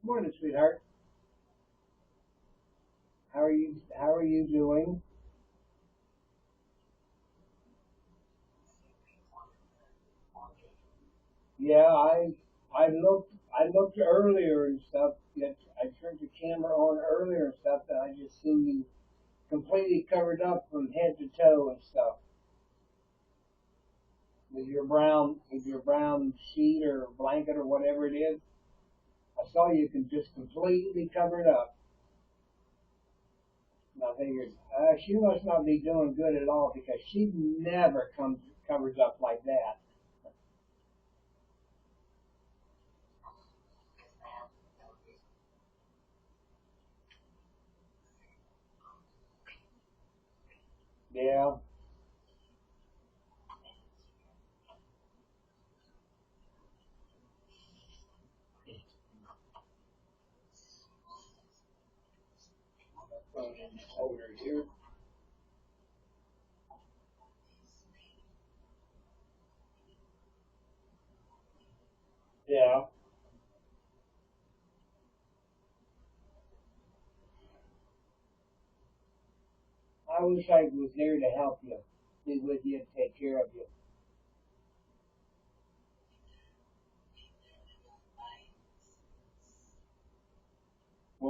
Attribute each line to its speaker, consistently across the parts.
Speaker 1: Morning, sweetheart. How are you doing? Yeah, I looked earlier and stuff. I turned the camera on earlier and stuff, and I just seen you completely covered up from head to toe and stuff with your brown sheet or blanket or whatever it is. I saw you can just completely covered up. And I figured, she must not be doing good at all because she never comes covers up like that. Yeah. Over here. Yeah. I wish I was there to help you, be with you, and take care of you.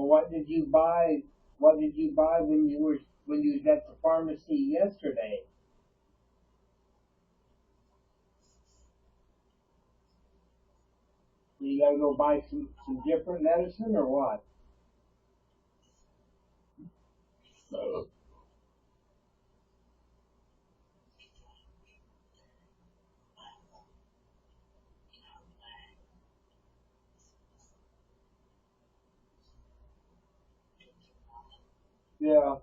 Speaker 1: Well, what did you buy? What did you buy when you was at the pharmacy yesterday? You gotta go buy some different medicine or what? Yeah,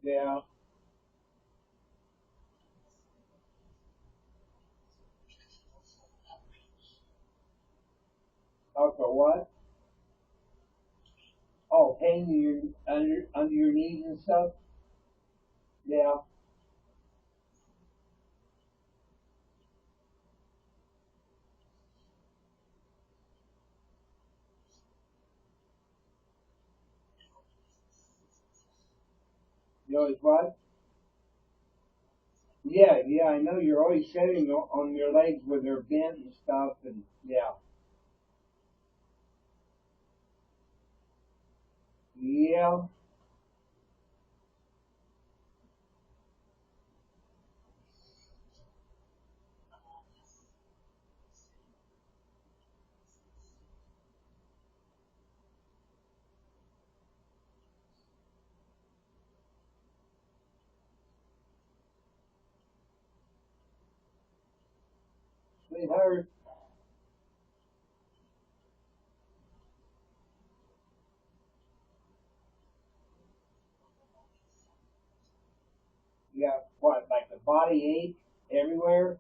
Speaker 1: yeah. Oh, for what? Oh, pain in your under your knees and stuff. Yeah, you always what? Yeah, yeah. I know you're always sitting on your legs where they're bent and stuff, and yeah, yeah. Sweetheart, you got what? Like the body ache everywhere?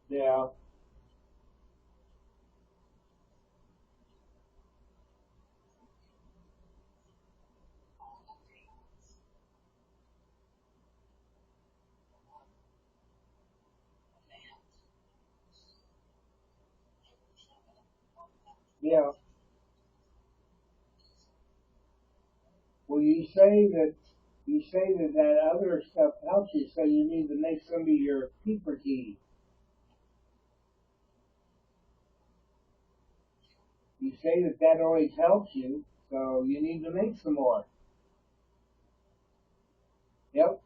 Speaker 1: Yeah, yeah. Well, you say that that other stuff helps you, so you need to make some of your keeper tea. You say that that always helps you, so you need to make some more. Yep.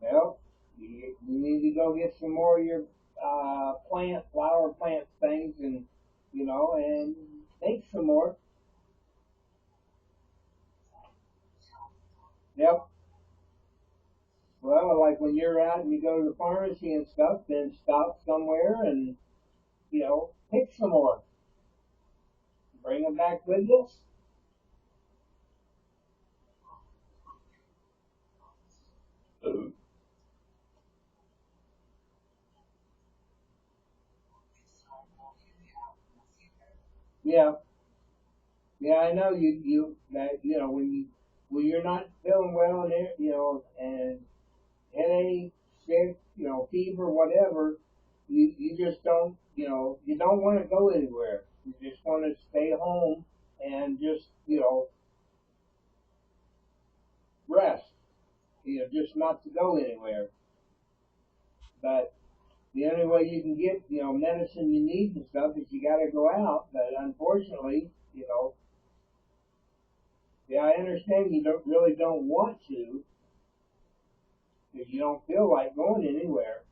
Speaker 1: Well, you need to go get some more of your flower plant things, and and make some more. Yep. Well, like when you're out and you go to the pharmacy and stuff, then stop somewhere and pick some more. Bring them back with you. Yeah. Yeah, I know you that when you're not feeling well and and headache, sick, fever, whatever, you just don't you don't want to go anywhere. You just want to stay home and just rest. Just not to go anywhere. But the only way you can get, medicine you need and stuff is you got to go out. But unfortunately, yeah, I understand you don't want to because you don't feel like going anywhere.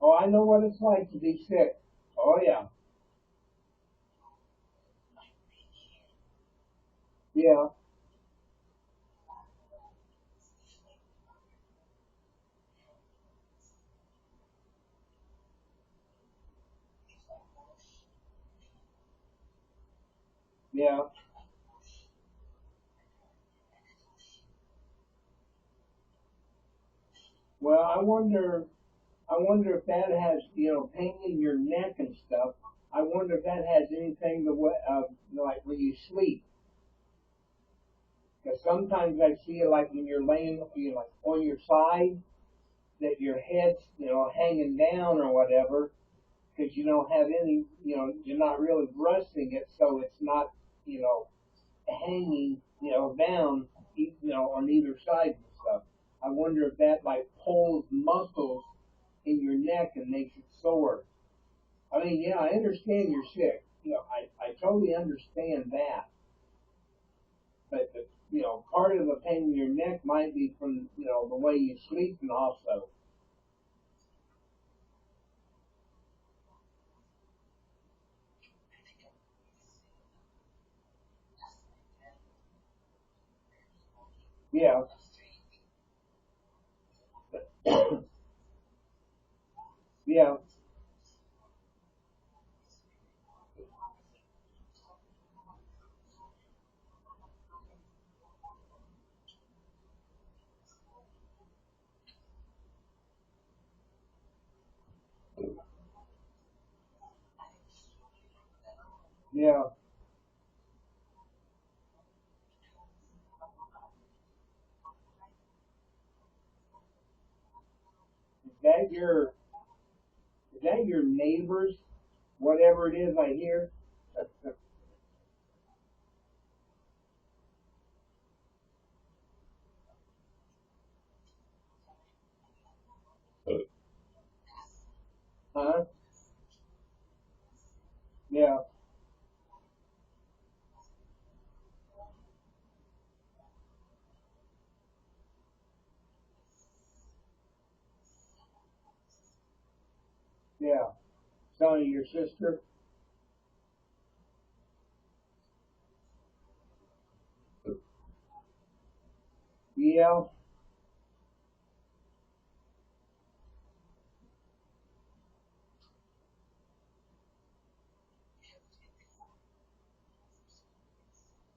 Speaker 1: Oh, I know what it's like to be sick. Oh yeah, yeah, yeah. Well, I wonder if that has, pain in your neck and stuff. I wonder if that has anything to like when you sleep. Because sometimes I see it like when you're laying, like on your side, that your head's, hanging down or whatever, because you don't have any, you're not really resting it, so it's not, hanging, down, on either side and stuff. I wonder if that like pulls muscles in your neck and makes it sore. I mean, yeah, I understand you're sick. I totally understand that. But part of the pain in your neck might be from, the way you sleep and also. Yeah, yeah, yeah. Is that your is that your neighbors? Whatever it is I hear. Huh? Yeah, yeah. Son of your sister. Yeah.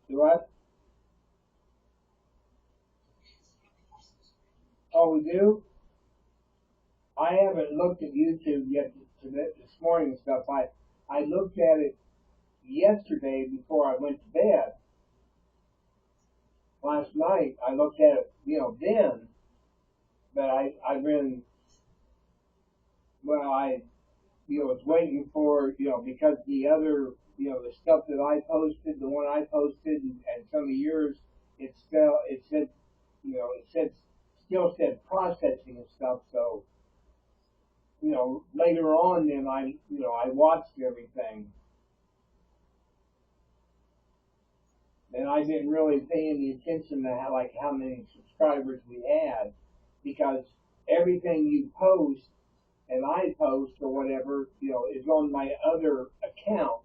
Speaker 1: Do what? Oh, we do. I haven't looked at YouTube yet this morning and stuff. I looked at it yesterday before I went to bed. Last night I looked at it, then, but I've been well, I was waiting for, because the other, the stuff that I posted, the one I posted, and some of yours, it said, it said, still said processing and stuff. So, later on, then I watched everything, and I didn't really pay any attention to how many subscribers we had, because everything you post and I post or whatever, is on my other account,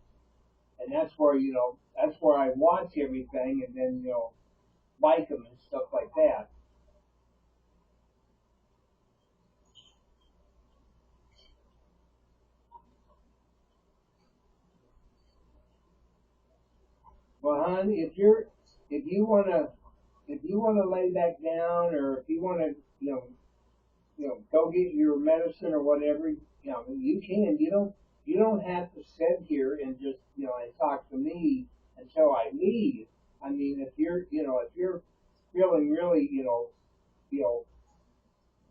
Speaker 1: and that's where I watch everything, and then like them and stuff like that. Well, hon, if you wanna if you wanna lay back down, or if you wanna go get your medicine or whatever, you can. You don't have to sit here and just and talk to me until I leave. I mean, if you're feeling really you know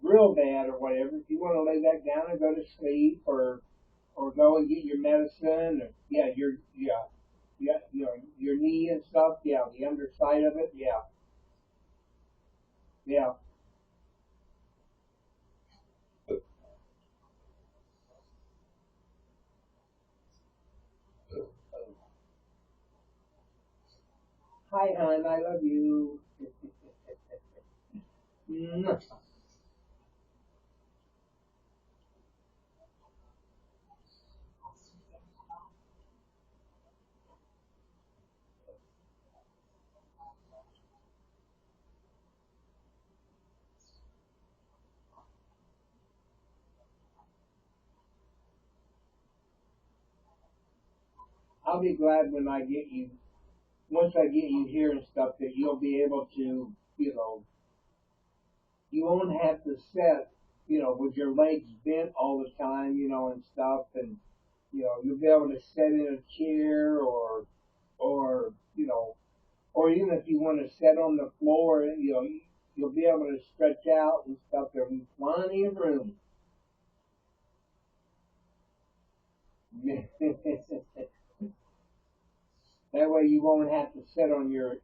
Speaker 1: real bad or whatever, if you want to lay back down and go to sleep, or go and get your medicine, or yeah, your knee and stuff, yeah, the underside of it, yeah, Hi, hon. I love you. I'll be glad when I get you, once I get you here and stuff, that you'll be able to, you won't have to sit, with your legs bent all the time, and stuff, and you'll be able to sit in a chair or or even if you want to sit on the floor, you'll be able to stretch out and stuff. There'll be plenty of room. That way you won't have to sit on your,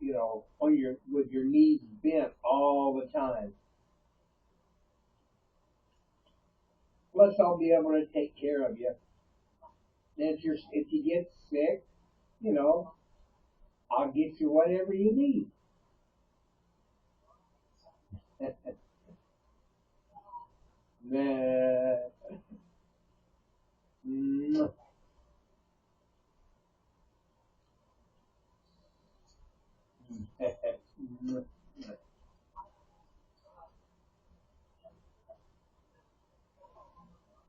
Speaker 1: with your knees bent all the time. Plus, I'll be able to take care of you. And if you get sick, you know, I'll get you whatever you need. Nah. Mm.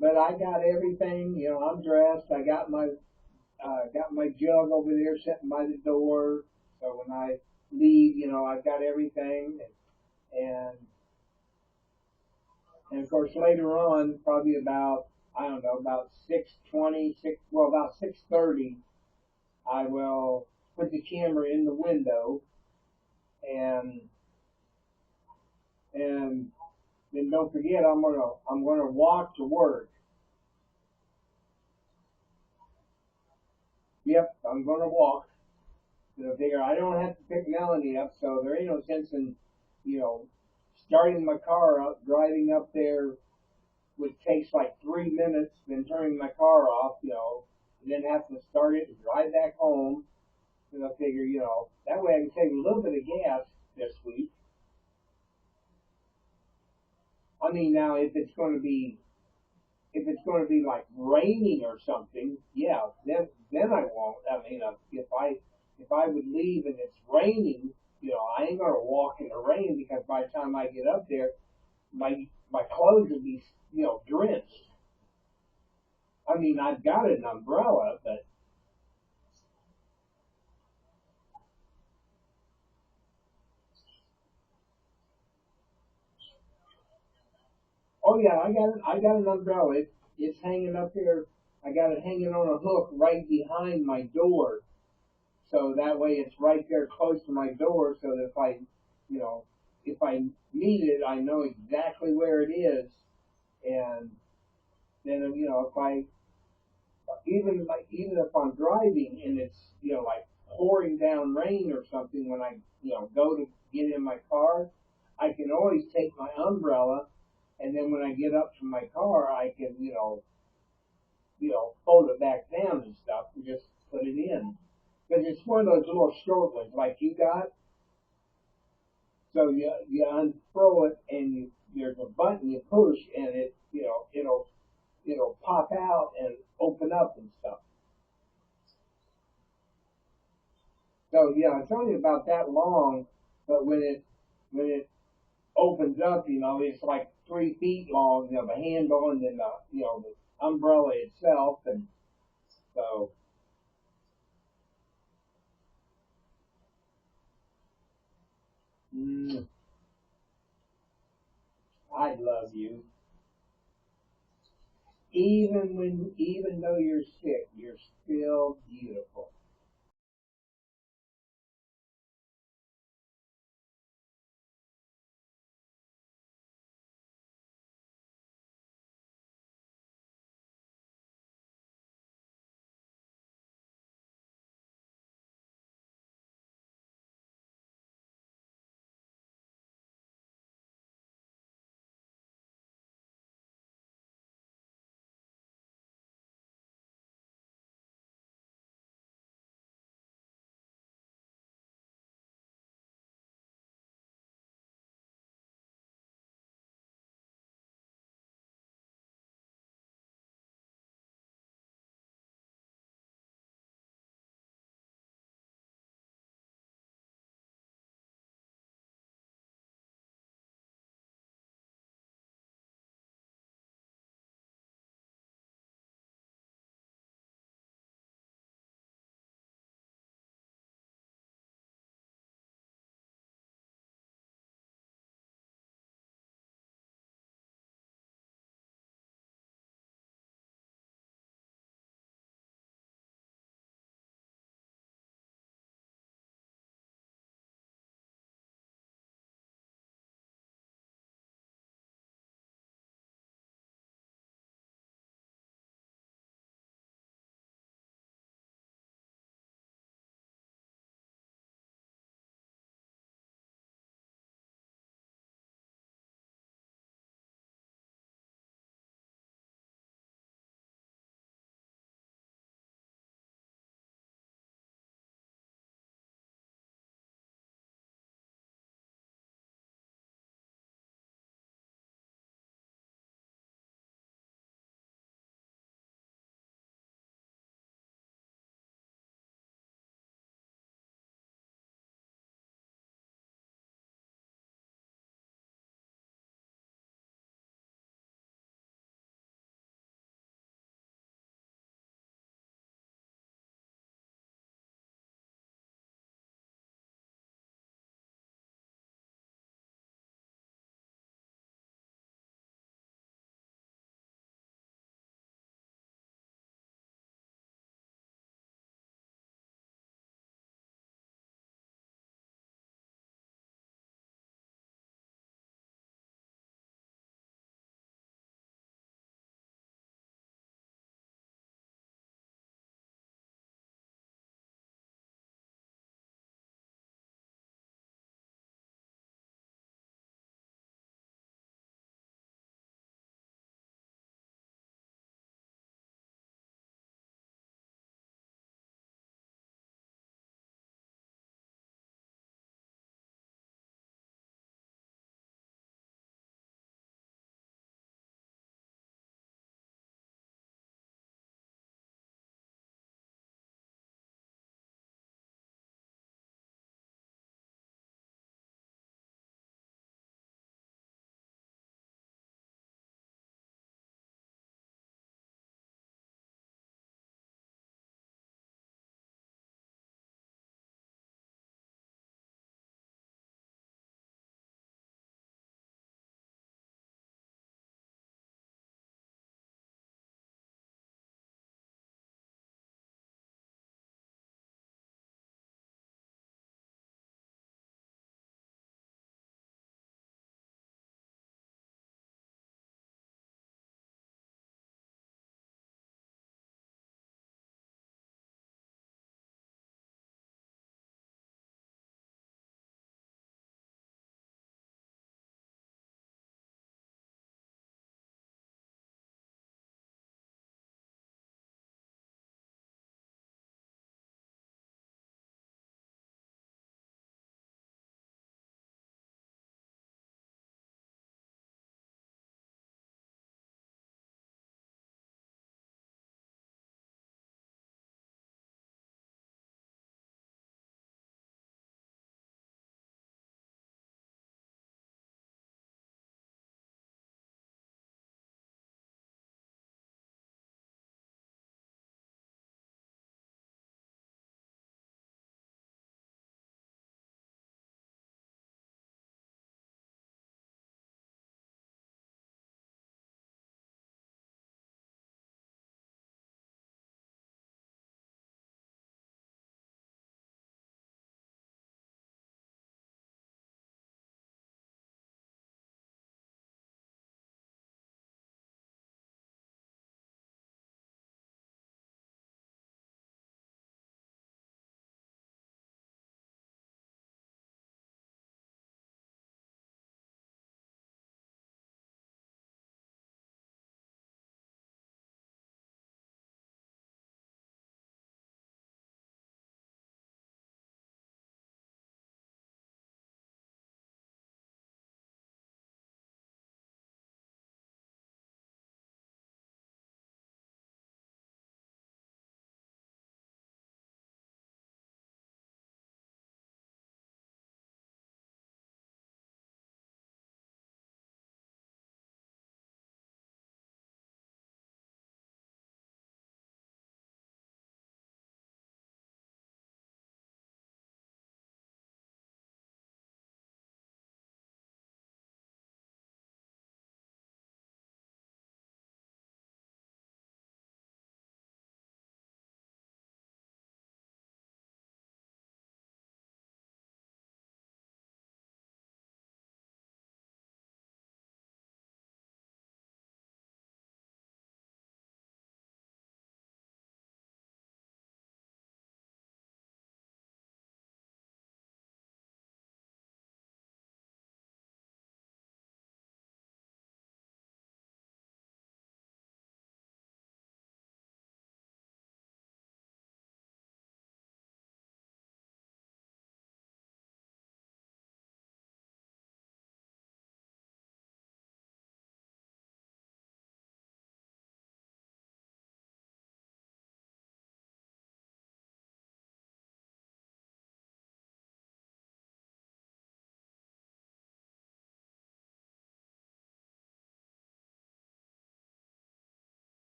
Speaker 1: But I got everything. I'm dressed. I got my jug over there sitting by the door. So when I leave, I've got everything. And and of course later on, probably about, I don't know, about 6:20, well, about 6:30, I will put the camera in the window, and and then don't forget, I'm gonna walk to work. Yep, I'm gonna walk. Figure I don't have to pick Melanie up, so there ain't no sense in, you know, starting my car up, driving up there, which takes like 3 minutes, then turning my car off, and then have to start it and drive back home. And I figure, that way I can save a little bit of gas this week. I mean, now if it's going to be like raining or something, yeah, then I won't. I mean, if I would leave and it's raining, I ain't gonna walk in the rain because by the time I get up there, my clothes would be drenched. I mean, I've got an umbrella, but oh yeah, I got an umbrella. It's hanging up there. I got it hanging on a hook right behind my door, so that way it's right there close to my door, so that you know, if I need it, I know exactly where it is, and then if I even if I'm driving and it's like pouring down rain or something, when I go to get in my car, I can always take my umbrella, and then when I get up to my car, I can fold it back down and stuff and just put it in. Because it's one of those little short ones like you got. So you unfurl it and there's a button you push and it'll pop out and open up and stuff. So yeah, it's only about that long, but when it opens up, it's like 3 feet long. The handle and then the umbrella itself, and so mm, I love you. Even though you're sick, you're still beautiful.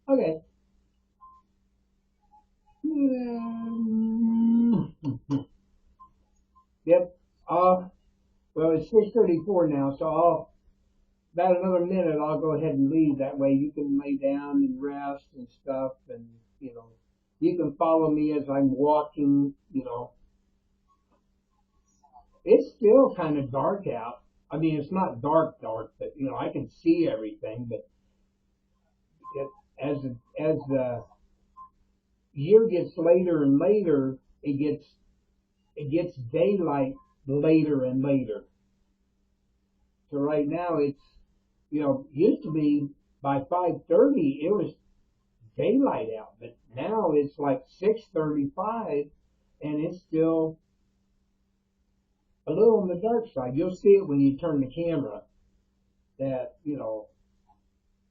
Speaker 1: Okay. Yep. Well, it's 6:34 now, so about another minute. I'll go ahead and leave. That way you can lay down and rest and stuff, and you can follow me as I'm walking. It's still kind of dark out. I mean, it's not dark, dark, but I can see everything. But it, as the year gets later and later, it gets daylight later and later. So right now used to be by 5:30 it was daylight out, but now it's like 6:35 and it's still a little on the dark side. You'll see it when you turn the camera that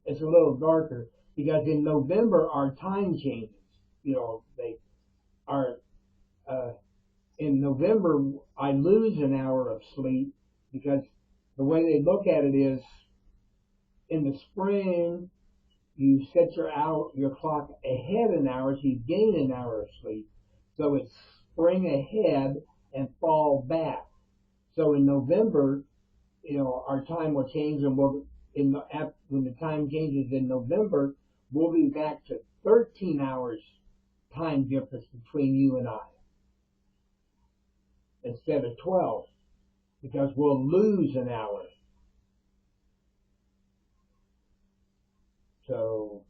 Speaker 1: it's a little darker because in November our time changes. They are in November I lose an hour of sleep because the way they look at it is in the spring you set your clock ahead an hour, so you gain an hour of sleep. So it's spring ahead and fall back. So in November, our time will change, and when the time changes in November, we'll be back to 13 hours time difference between you and I instead of 12 because we'll lose an hour. So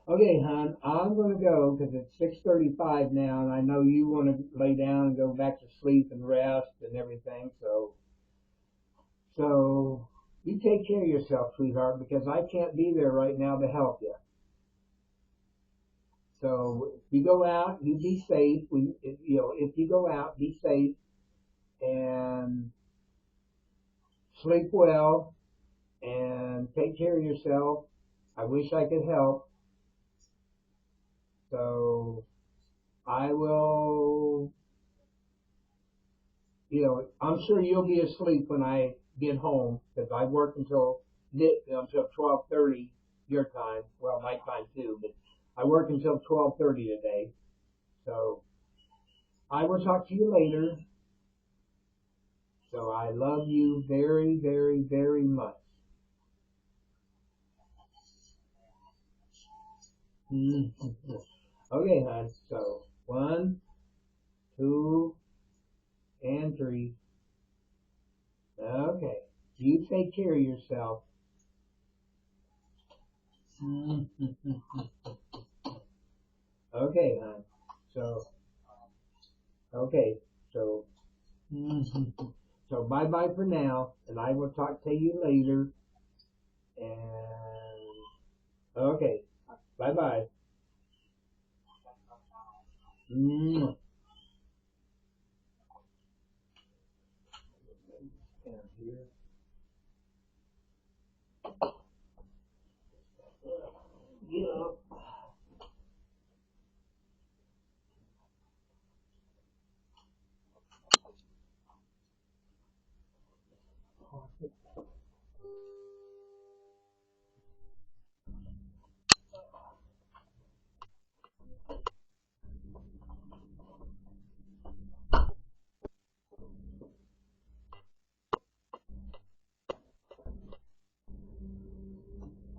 Speaker 1: okay, hon, I'm gonna go because it's 6:35 now, and I know you want to lay down and go back to sleep and rest and everything. So you take care of yourself, sweetheart, because I can't be there right now to help you. So if you go out, you be safe. If you go out, be safe and sleep well and take care of yourself. I wish I could help. So I will I'm sure you'll be asleep when I get home because I work until 12:30 your time. Well, my time too, but I work until 12:30 today. So I will talk to you later. So I love you very, very, very much. Okay, hon. So one, two, and three. Okay. You take care of yourself. Okay, hon. So okay. So so bye bye for now, and I will talk to you later. And okay, bye bye. Down here. Yeah.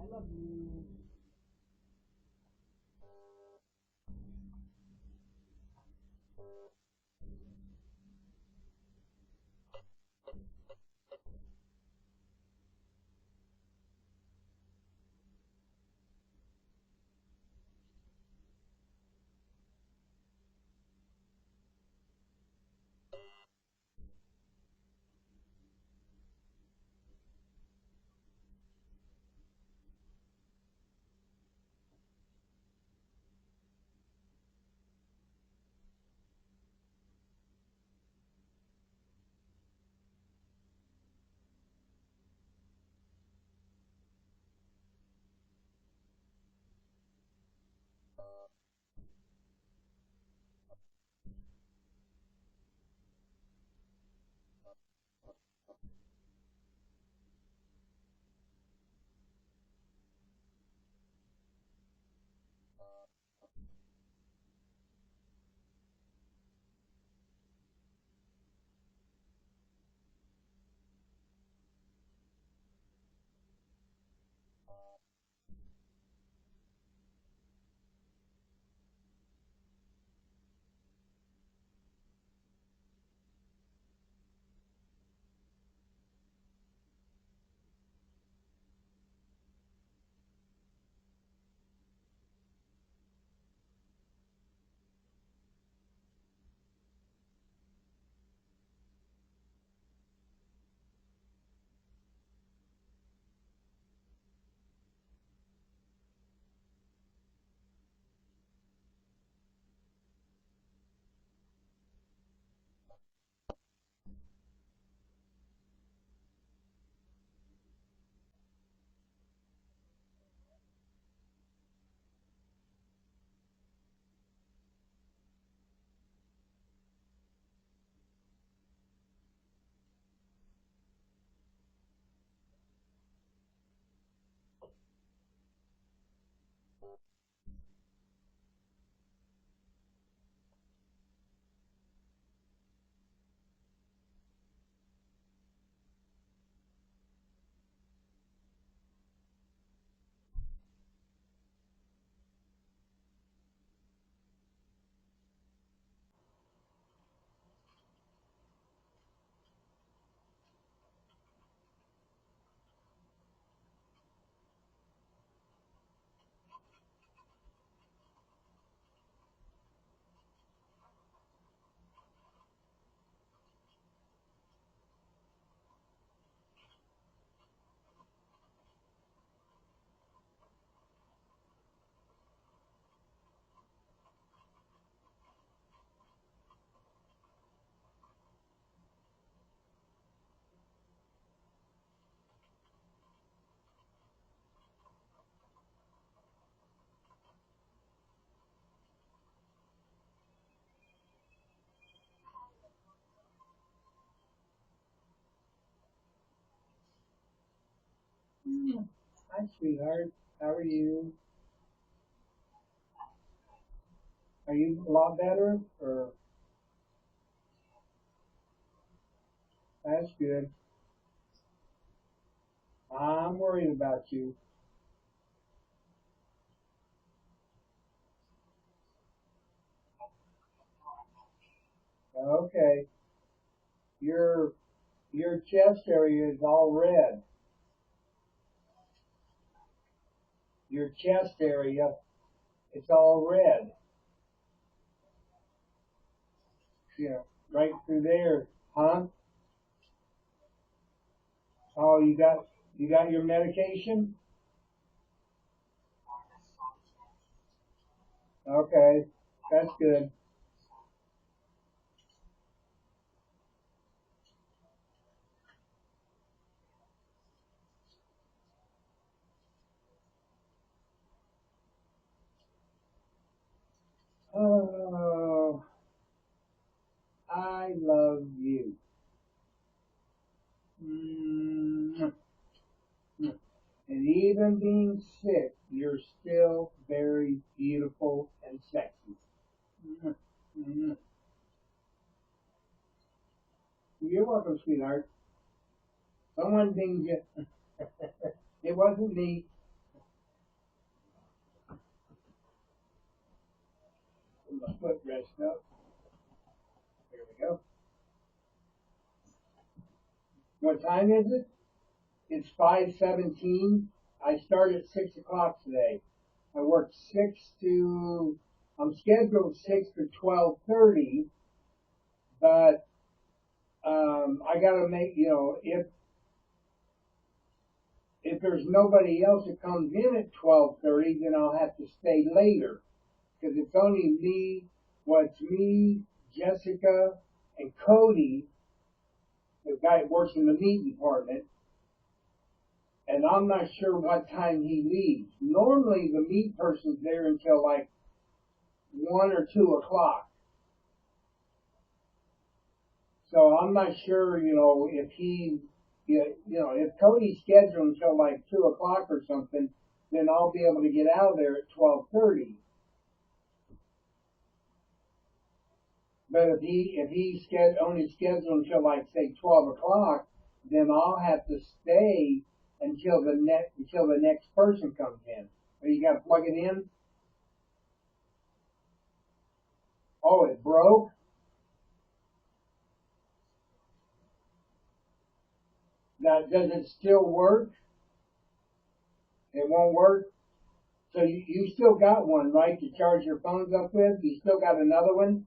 Speaker 1: I love you. Hi, sweetheart. How are you? Are you a lot better? Or that's good. I'm worried about you. Okay. Your your chest area is all red. Your chest area, it's all red. Yeah, right through there, huh? Oh, you got your medication? Okay, that's good. Oh, I love you. Mm. And even being sick, you're still very beautiful and sexy. Mm. Mm. You're welcome, sweetheart. Someone dinged you. It wasn't me. My foot rest up. There we go. What time is it? It's 5:17. I start at 6 o'clock today. I work six to. I'm scheduled 6 to 12:30, but I gotta make. If there's nobody else that comes in at 12:30, then I'll have to stay later because it's only me. What's me, Jessica, and Cody, the guy that works in the meat department, and I'm not sure what time he leaves. Normally, the meat person's there until like 1 or 2 o'clock. So I'm not sure, if if Cody's scheduled until like 2 o'clock or something, then I'll be able to get out of there at 12:30. But if he's only scheduled until like say 12 o'clock, then I'll have to stay until the next person comes in. So you got to plug it in. Oh, it broke. That does it still work? It won't work. So you still got one, right, to charge your phones up with? You still got another one?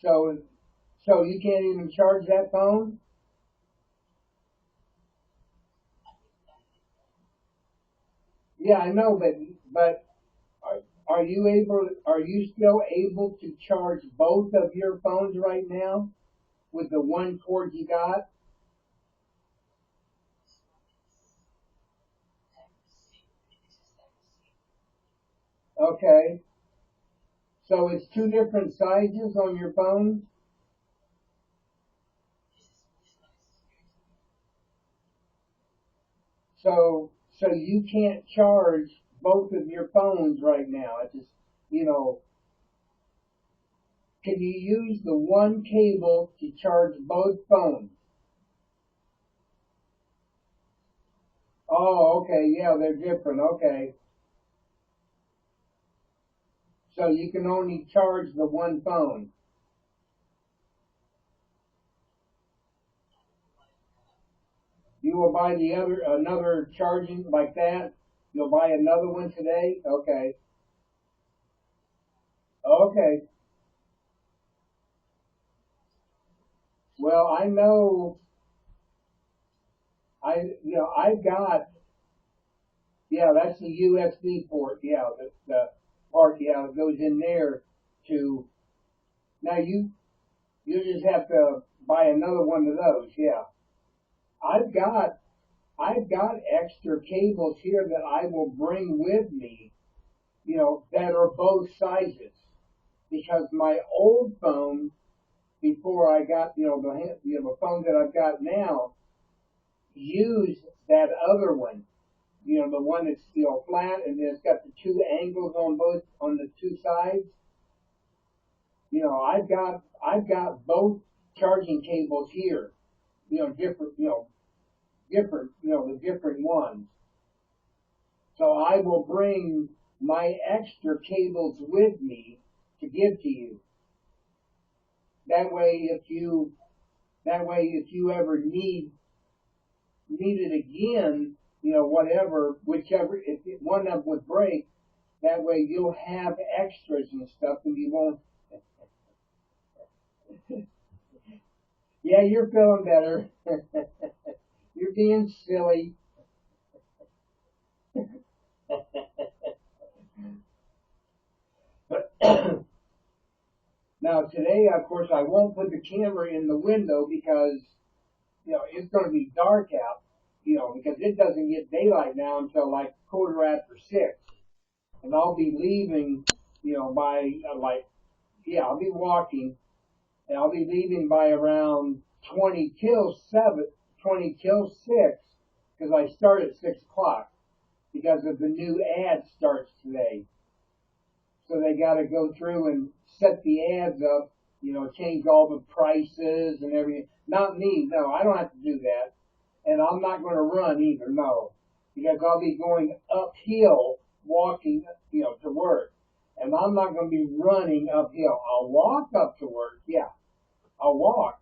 Speaker 1: So so you can't even charge that phone? Yeah, I know, but are you still able to charge both of your phones right now with the one cord you got? Okay. So it's two different sizes on your phone? So you can't charge both of your phones right now. It's just, you know, can you use the one cable to charge both phones? Oh, okay, yeah, they're different. Okay. So you can only charge the one phone. You will buy the other another charging like that. You'll buy another one today. Okay. Okay. Well, I know I've got yeah, that's the USB port. Yeah, the part yeah that goes in there to now you just have to buy another one of those. Yeah. I've got I've got extra cables here that I will bring with me, that are both sizes because my old phone before I got, the phone that I've got now used that other one, the one that's, flat and it's got the two angles on the two sides. I've got both charging cables here, the different ones. So I will bring my extra cables with me to give to you. That way, if you ever need it again, whatever, whichever, if one of them would break, that way you'll have extras and stuff, and you won't. Yeah, you're feeling better. You're being silly. Now today, of course, I won't put the camera in the window because it's going to be dark out. Because it doesn't get daylight now until like quarter after 6, and I'll be leaving, by like yeah, I'll be walking, and I'll be leaving by around 20 till 7, 20 till 6, because I start at 6 o'clock because of the new ad starts today. So they got to go through and set the ads up, change all the prices and everything. Not me, no, I don't have to do that. And I'm not going to run either, no, because I'll be going uphill walking, to work. And I'm not going to be running uphill. I'll walk up to work, yeah, I'll walk.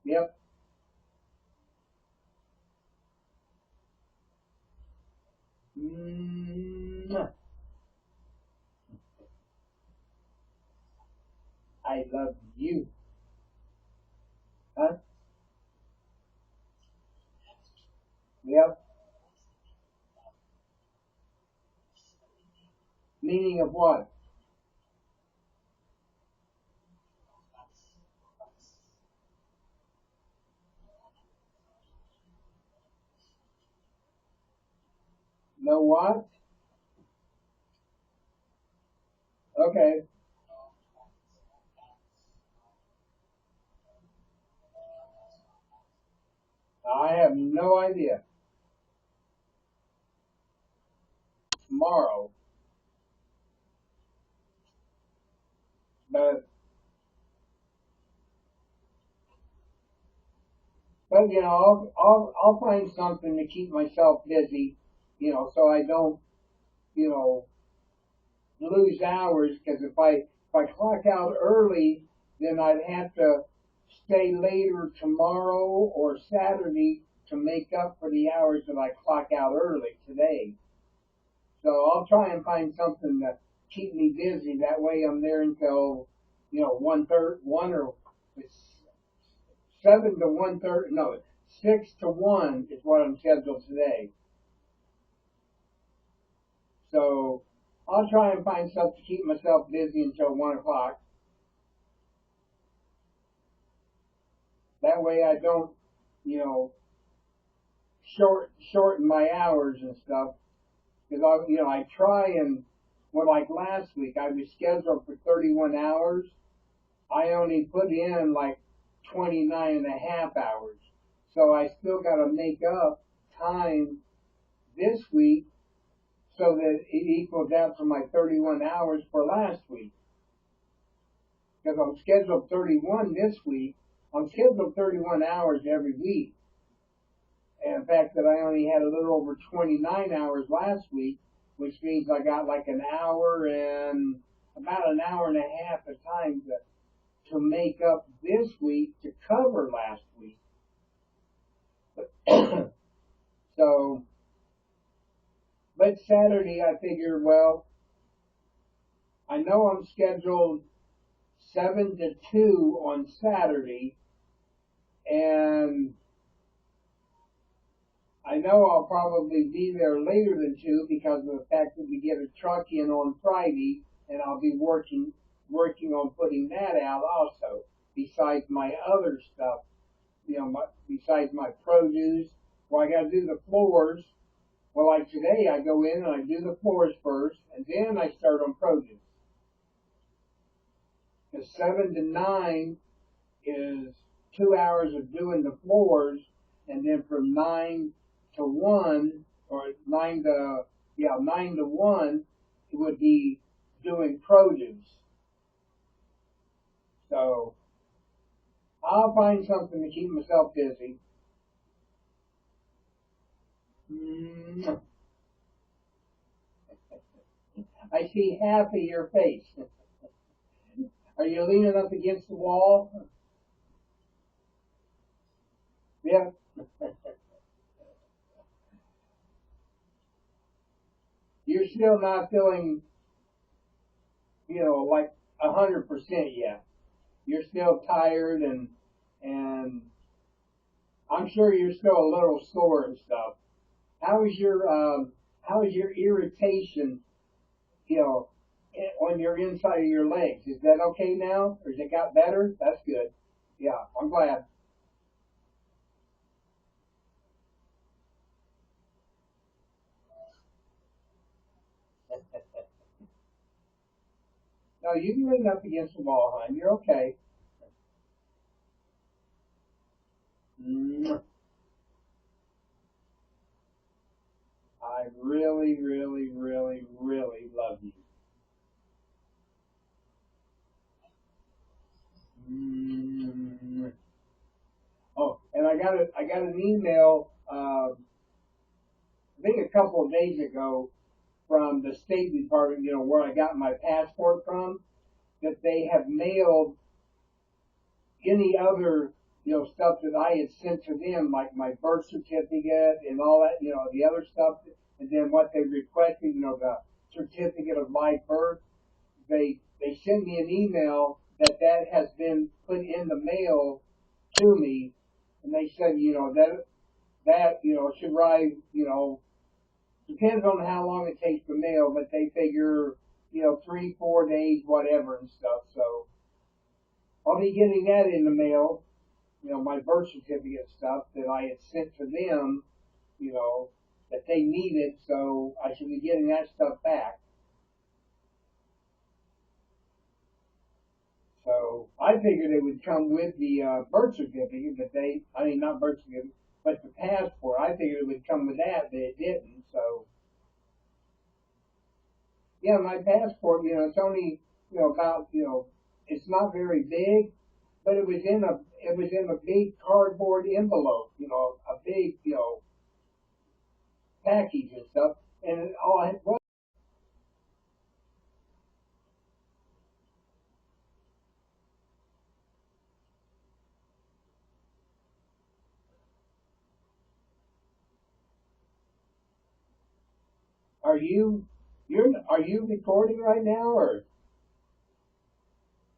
Speaker 1: Yep. Mm, I love you. Huh? Yep. Meaning of what? Know what? Okay. I have no idea. Tomorrow. But but I'll find something to keep myself busy, so I don't, you know, lose hours. Because if I clock out early, then I'd have to stay later tomorrow or Saturday to make up for the hours that I clock out early today. So I'll try and find something to keep me busy. That way I'm there until 1:30, one or it's 7 to 1:30. No, 6 to 1 is what I'm scheduled today. So I'll try and find stuff to keep myself busy until 1 o'clock. That way I don't, you know, shorten my hours and stuff. Because I try and well, like last week I was scheduled for 31 hours. I only put in like 29 and a half hours. So I still got to make up time, this week so that it equals out to my 31 hours for last week. Because I'm scheduled 31 this week. I'm scheduled 31 hours every week. And the fact that I only had a little over 29 hours last week, which means I got like an hour and about an hour and a half of time to make up this week to cover last week. So, but Saturday I figured, well, I know I'm scheduled 7 to 2 on Saturday, and I know I'll probably be there later than 2 because of the fact that we get a truck in on Friday, and I'll be working on putting that out also, besides my other stuff, besides my produce. Well, I got to do the floors. Well, like today, I go in and I do the floors first, and then I start on produce. The 7 to 9 is 2 hours of doing the floors, and then from 9 to 1, or 9 to 1, it would be doing produce. So I'll find something to keep myself busy. I see half of your face. Are you leaning up against the wall? Yeah. You're still not feeling, like 100% yet. You're still tired, and I'm sure you're still a little sore and stuff. How is your irritation, on your inside of your legs? Is that okay now, or has it got better? That's good. Yeah, I'm glad. No, you can lean up against the wall, hon. You're okay. Mm, I really, really, really, really love you. Mm. Oh, and I got an email. I think a couple of days ago from the State Department. Where I got my passport from. That they have mailed any other stuff that I had sent to them, like my birth certificate and all that. The other stuff, and then what they requested. The certificate of live birth. They sent me an email that has been put in the mail to me, and they said that should arrive. Depends on how long it takes to mail, but they figure 3-4 days, whatever and stuff. So I'll be getting that in the mail. My birth certificate stuff that I had sent to them. You know that they needed, so I should be getting that stuff back. So I figured it would come with the birth certificate, but I mean, not birth certificate, but the passport. I figured it would come with that, but it didn't. So, yeah, my passport, it's only, about, it's not very big, but it was in a big cardboard envelope, a big, package and stuff. And all I, what are you, are you recording right now, or?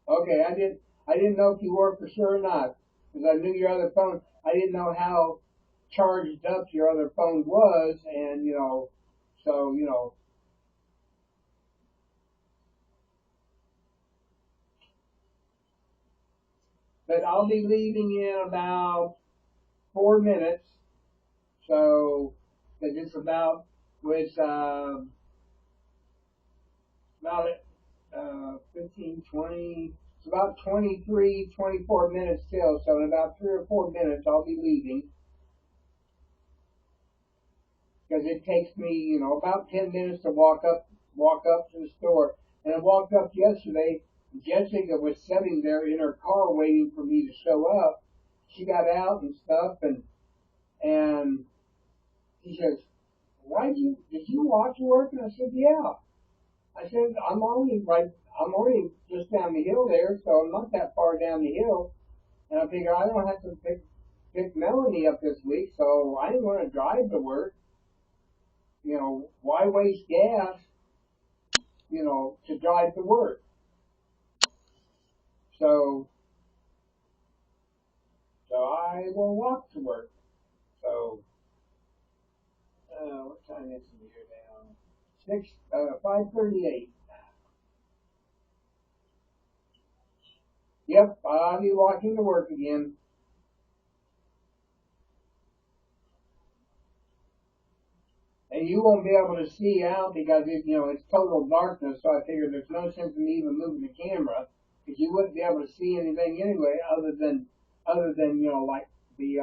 Speaker 1: Okay, I didn't know if you were for sure or not, because I knew your other phone. I didn't know how charged up your other phone was, and so But I'll be leaving in about 4 minutes, so that it's with about 15, 20. It's about 23, 24 minutes till. So in about 3 or 4 minutes, I'll be leaving. because it takes me, about 10 minutes to walk up to the store. And I walked up yesterday. Jessica was sitting there in her car waiting for me to show up. She got out and stuff, and she says, did you walk to work?" And I said, "Yeah." I said, I'm only just down the hill there, so I'm not that far down the hill. And I figure I don't have to pick Melanie up this week, so I ain't going to drive to work. Why waste gas, to drive to work? So, so I will walk to work. So, what time is it here now? 5:38. Yep, I'll be walking to work again. And you won't be able to see out because it's total darkness. So I figured there's no sense in me even moving the camera because you wouldn't be able to see anything anyway, other than like the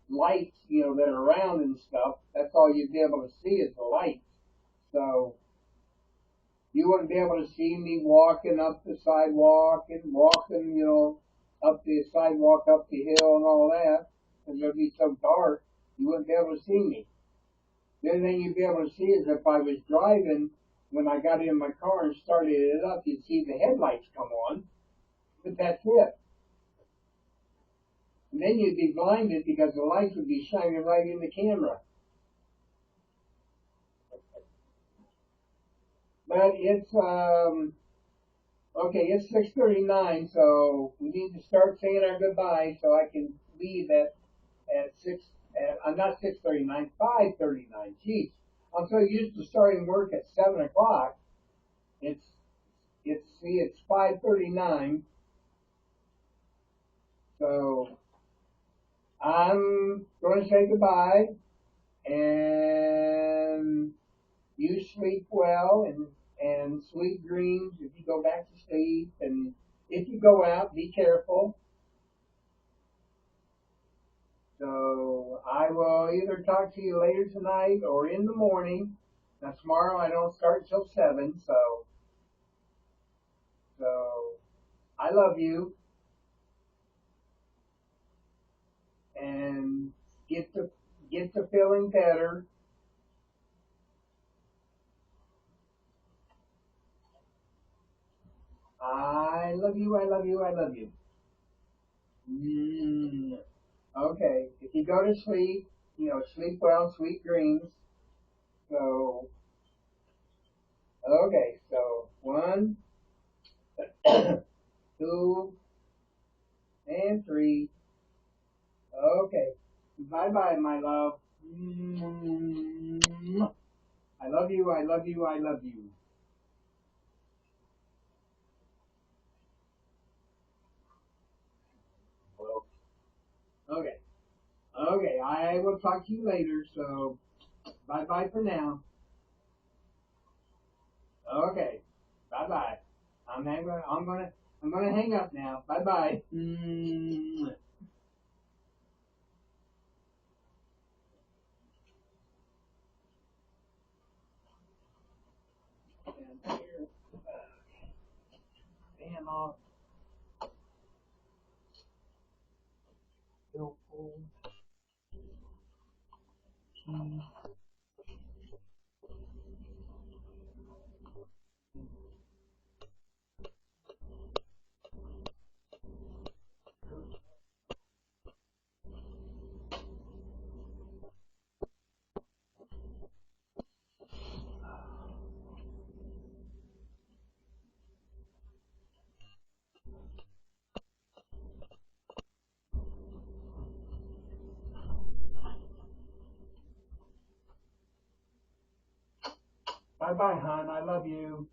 Speaker 1: lights that are around and stuff. That's all you'd be able to see is the lights. So you wouldn't be able to see me walking up the sidewalk and walking up the sidewalk, up the hill, and all that. Because it'd be so dark, you wouldn't be able to see me. The only thing you'd be able to see is if I was driving, when I got in my car and started it up, you'd see the headlights come on, but that's it. And then you'd be blinded because the lights would be shining right in the camera. But it's okay. It's 6:39, so we need to start saying our goodbye so I can leave at six. I'm not 6:39, 5:39. Jeez, I'm so used to starting work at 7 o'clock. It's it's 5:39. So I'm going to say goodbye, and you sleep well and sweet dreams if you go back to sleep. And if you go out, be careful. So I will either talk to you later tonight or in the morning. Now tomorrow I don't start till 7, so I love you, and get to get to feeling better. I love you. I love you. I love you. Mm. Okay. If you go to sleep, sleep well, sweet dreams. So, okay. So, one, two, and three. Okay. Bye bye, my love. Mm. I love you. I love you. I love you. Well, okay. Okay. I will talk to you later. So, bye bye for now. Okay. Bye bye. I'm gonna hang up now. Bye bye. Mm. And here, fan off. Billfold. Key. Bye bye, hon. I love you.